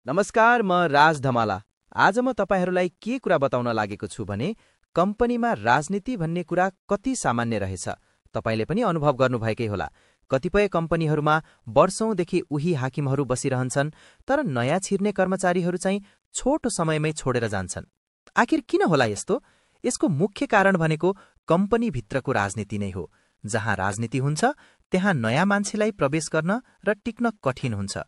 नमस्कार, म राज धमाला। आज म तपाईहरूलाई के कुरा बताउन लागेको छु भने कम्पनीमा राजनीति भन्ने कुरा कति सामान्य रहेछ। तपाईले पनि अनुभव गर्नुभएकै होला। कतिपय कम्पनीहरूमा वर्षौंदेखि उही हाकिमहरू बसिरहन्छन्, तर नयाँ छिर्ने कर्मचारीहरू चाहिँ छोटो समयमै छोडेर जान्छन्। आखिर किन होला यस्तो? यसको मुख्य कारण भनेको कम्पनीभित्रको राजनीति नै हो। जहाँ राजनीति हुन्छ त्यहाँ नयाँ मान्छेलाई प्रवेश गर्न र टिक्न कठिन हुन्छ।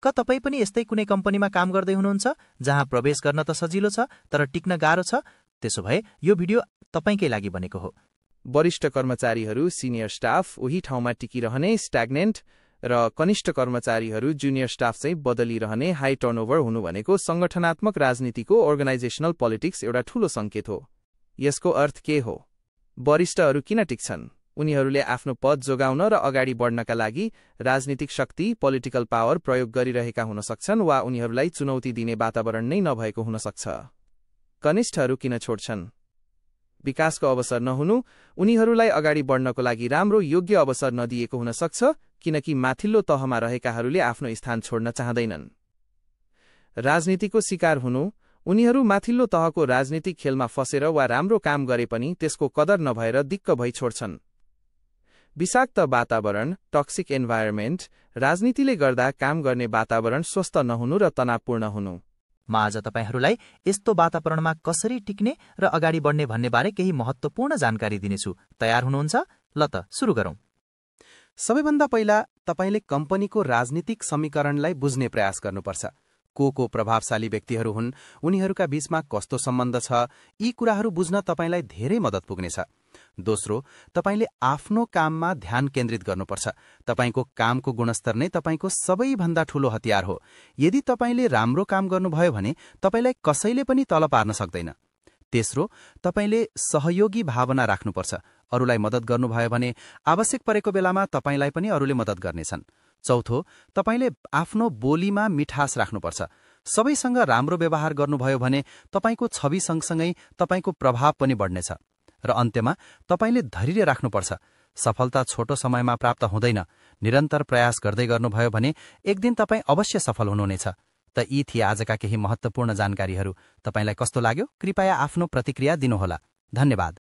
तपाई पनि यस्तै कुनै कम्पनीमा काम गर्दै हुनुहुन्छ जहाँ प्रवेश गर्न त सजिलो छ तर टिक्न गाह्रो छ? त्यसो भए यो भिडियो तपाईकै लागि बनेको हो। वरिष्ठ कर्मचारीहरू सिनियर स्टाफ उही ठाउँमा टिकिरहने स्ट्याग्नेन्ट र कनिष्ठ कर्मचारीहरू जुनियर स्टाफ चाहिँ बदलिरहने हाई टर्नओभर हुनु भनेको संगठनात्मक राजनीतिको अर्गनाइजेसनल पोलिटिक्स एउटा ठूलो संकेत हो। यसको अर्थ के हो? वरिष्ठहरू किन टिक्छन्? उनीहरूले आफ्नो पद जोगाउन र अगाडि बढ्नका लागि राजनीतिक शक्ति पोलिटिकल पावर प्रयोग गरिरहेका हुन सक्छन् वा उनीहरूलाई चुनौती दिने वातावरण नै नभएको हुन सक्छ। कनिष्ठहरू किन छोड्छन्? विकासको अवसर नहुनु, उनीहरूलाई अगाडि बढ्नको लागि राम्रो योग्य अवसर नदिएको हुन सक्छ, किनकि माथिल्लो तहमा रहेकाहरूले आफ्नो स्थान छोड्न चाहँदैनन्। राजनीतिको शिकार हुनु, उनीहरू माथिल्लो तहको राजनीतिक खेलमा फसेर वा राम्रो काम गरे पनि त्यसको कदर नभएर दिक्क भई छोड्छन्। विषाक्त वातावरण, टक्सिक एन्भाइरोमेन्ट, राजनीतिले गर्दा काम गर्ने वातावरण स्वस्थ नहुनु र तनावपूर्ण हुनु। म आज तपाईहरूलाई यस्तो वातावरणमा कसरी टिक्ने र अगाडि बढ्ने भन्ने बारे केही महत्त्वपूर्ण जानकारी दिनेछु। तयार हुनुहुन्छ? ल त सुरु गरौं। सबैभन्दा पहिला तपाईले कम्पनीको राजनीतिक समीकरणलाई बुझ्ने प्रयास गर्नुपर्छ। को प्रभावशाली व्यक्तिहरू हुन्, उनीहरूका बीचमा कस्तो सम्बन्ध छ, यी कुराहरू बुझ्न तपाईलाई धेरै मद्दत पुग्नेछ। दोस्रो, तपाईले आफ्नो काममा ध्यान केन्द्रित गर्नुपर्छ। तपाईको कामको गुणस्तर नै तपाईको सबैभन्दा ठूलो हतियार हो। यदि तपाईले राम्रो काम गर्नुभयो भने तपाईलाई कसैले पनि तल पार्न सक्दैन। तेस्रो, तपाईले सहयोगी भावना राख्नुपर्छ। अरूलाई मद्दत गर्नुभयो भने आवश्यक परेको बेलामा तपाईलाई पनि अरूले मद्दत गर्नेछन्। चौथो, तपाईले आफ्नो बोलीमा मिठास राख्नुपर्छ। सबैसँग राम्रो व्यवहार गर्नुभयो भने तपाईको छवि सँगसँगै तपाईको प्रभाव पनि बढ्नेछ। र अन्त्यमा तपाईले धैर्य राख्नुपर्छ। सफलता छोटो समयमा प्राप्त हुँदैन। निरन्तर प्रयास गर्दै गर्नुभयो भने एक दिन तपाईँ अवश्य सफल हुनुहुनेछ। त यी थिए आजका केही महत्त्वपूर्ण जानकारीहरू। तपाईलाई कस्तो लाग्यो? कृपया आफ्नो प्रतिक्रिया दिनुहोला। धन्यवाद।